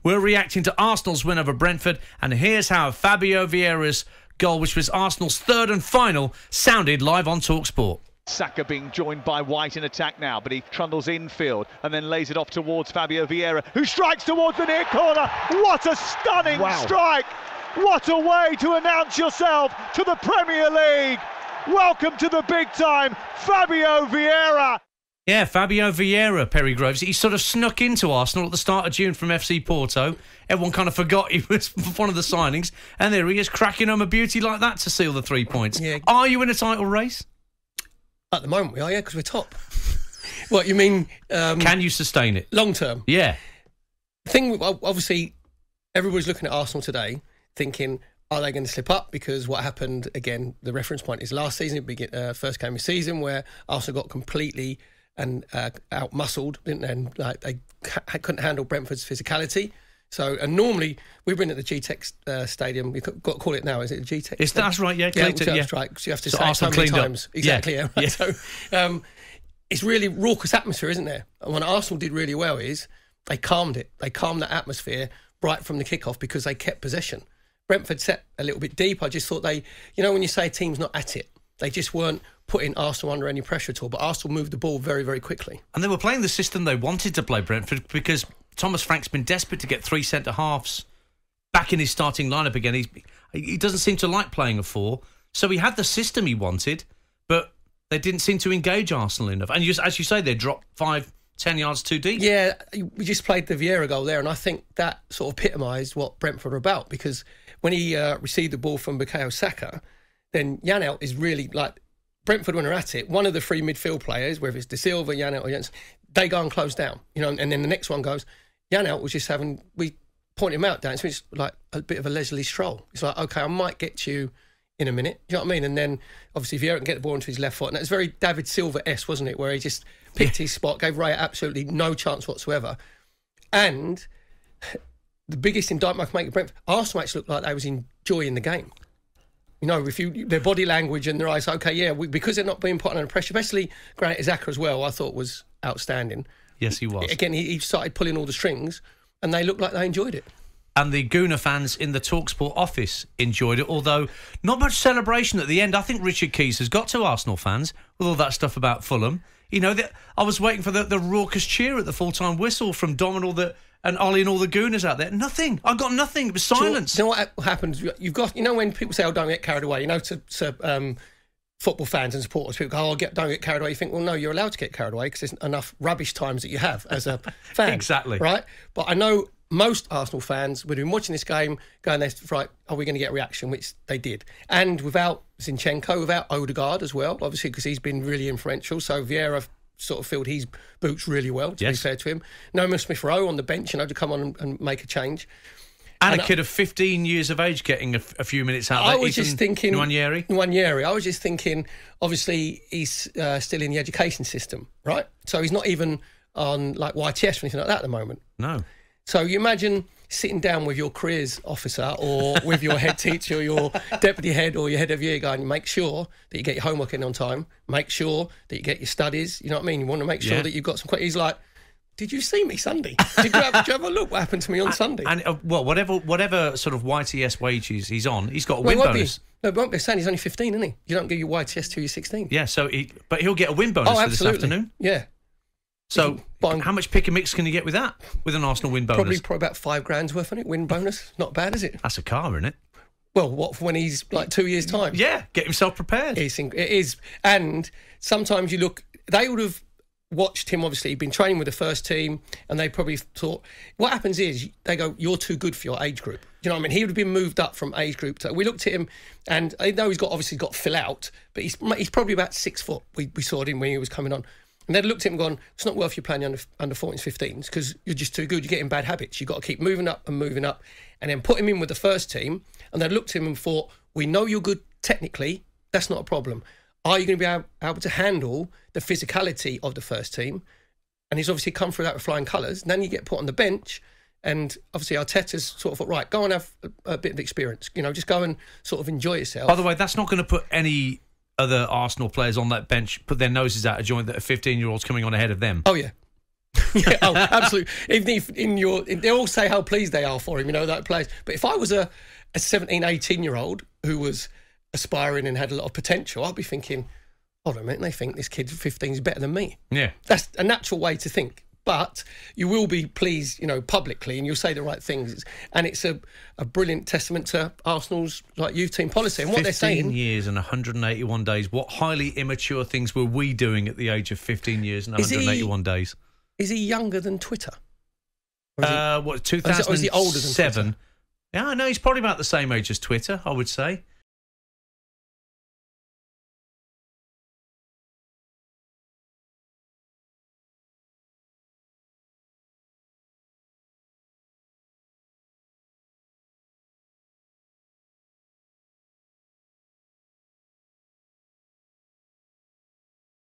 We're reacting to Arsenal's win over Brentford, and here's how Fabio Vieira's goal, which was Arsenal's third and final, sounded live on talkSPORT. Saka being joined by White in attack now, but he trundles infield and then lays it off towards Fabio Vieira, who strikes towards the near corner. What a stunning strike! What a way to announce yourself to the Premier League! Welcome to the big time, Fabio Vieira! Yeah, Fabio Vieira, Perry Groves. He sort of snuck into Arsenal at the start of June from FC Porto. Everyone kind of forgot he was one of the signings. And there he is, cracking home a beauty like that to seal the 3 points. Yeah. Are you in a title race? At the moment we are, yeah, because we're top. What, you mean... can you sustain it? Long term? Yeah. The thing, obviously, everybody's looking at Arsenal today thinking, are they going to slip up? Because what happened, again, the reference point is last season, first game of the season, where Arsenal got completely... and out-muscled, didn't they? And they couldn't handle Brentford's physicality. So, and normally, we've been at the GTEC Stadium. We've got to call it now, is it GTEC? That's right, yeah. That's right. So you have to say it so many times. Exactly, yeah. Right. So, it's really raucous atmosphere, isn't there? And what Arsenal did really well is they calmed it. They calmed that atmosphere right from the kickoff because they kept possession. Brentford set a little bit deep. I just thought they, when you say a team's not at it, they just weren't putting Arsenal under any pressure at all. But Arsenal moved the ball very, very quickly. And they were playing the system they wanted to play, Brentford, because Thomas Frank's been desperate to get three centre-halves back in his starting lineup again. He doesn't seem to like playing a four. So he had the system he wanted, but they didn't seem to engage Arsenal enough. And as you say, they dropped 5-10 yards too deep. Yeah, we just played the Vieira goal there, and I think that sort of epitomised what Brentford are about, because when he received the ball from Bukayo Saka, then Janelt is really like... Brentford, when they're at it, one of the three midfield players, whether it's De Silva, Janelt or Jensen, they go and close down, and then the next one goes. Janelt was just we point him out down, so it's like a bit of a leisurely stroll. It's like, okay, I might get you in a minute, do you know what I mean? And then obviously Vieira can get the ball into his left foot, and that's very David Silva-esque, wasn't it? Where he just picked his spot, gave Raya absolutely no chance whatsoever. And the biggest indictment I can make of Brentford, Arsenal actually looked like they was enjoying the game. Their body language and their eyes, because they're not being put under pressure, especially Granit Xhaka as well, I thought was outstanding. Yes, he was. Again, he started pulling all the strings, and they looked like they enjoyed it. And the Gooner fans in the talkSPORT office enjoyed it, although not much celebration at the end. I think Richard Keys has got to Arsenal fans with all that stuff about Fulham. I was waiting for the raucous cheer at the full-time whistle from Dom and Ollie and all the Gooners out there. Nothing. I got nothing. It was silence. You know what happens? You've got, when people say, don't get carried away, to football fans and supporters, people go, don't get carried away. You think, well, no, you're allowed to get carried away because there's enough rubbish times that you have as a fan. Exactly. Right? But I know most Arsenal fans would have been watching this game going, right, are we going to get a reaction? Which they did. And without Zinchenko, without Odegaard as well, obviously, because he's been really influential. So Vieira sort of filled his boots really well, to be fair to him. No Smith Rowe on the bench, to come on and make a change. And a kid of 15 years of age getting a few minutes out there. I was just thinking... Nwaneri. I was just thinking, obviously, he's still in the education system, right? So he's not even on, YTS or anything like that at the moment. No. So you imagine sitting down with your careers officer or with your head teacher, your deputy head or your head of year going, make sure that you get your homework in on time, make sure that you get your studies, you know what I mean? You want to make sure that you've got some... He's like, did you see me Sunday? Did you have a look what happened to me on Sunday? And whatever sort of YTS wages he's on, he's got a win bonus. It won't be saying he's only 15, isn't he? You don't get your YTS till you're 16. Yeah, but he'll get a win bonus for this afternoon. Yeah. So, how much pick and mix can you get with that? With an Arsenal win bonus? Probably about £5,000 worth on it, win bonus. Not bad, is it? That's a car, isn't it? Well, what, for when he's 2 years' time? Yeah, get himself prepared. It is. And sometimes you look, they would have watched him, obviously, he'd been training with the first team, and they probably thought, what happens is, they go, you're too good for your age group. Do you know what I mean? He would have been moved up from age group to... We looked at him, and I know he's got fill out, but he's probably about 6 foot. We saw him when he was coming on. And they'd looked at him and gone, it's not worth you playing under 14s, 15s, because you're just too good. You're getting bad habits. You've got to keep moving up. And then put him in with the first team. And they'd looked at him and thought, we know you're good technically. That's not a problem. Are you going to be able to handle the physicality of the first team? And he's obviously come through that with flying colours. And then you get put on the bench. And obviously Arteta's sort of thought, right, go and have a bit of experience. Just go and sort of enjoy yourself. By the way, that's not going to put any other Arsenal players on that bench put their noses out of joint that a 15-year-old's coming on ahead of them. Oh, yeah. Yeah, oh, absolutely. Even if they all say how pleased they are for him, that plays. But if I was a 17, 18-year-old who was aspiring and had a lot of potential, I'd be thinking, hold on a minute, they think this kid 15 is better than me. Yeah. That's a natural way to think. But you will be pleased, publicly, and you'll say the right things. And it's a brilliant testament to Arsenal's youth team policy. And what they're saying... 15 years and 181 days. What highly immature things were we doing at the age of 15 years and 181 days? Is he younger than Twitter? 2007? Or is he older than Twitter? Yeah, no, he's probably about the same age as Twitter, I would say.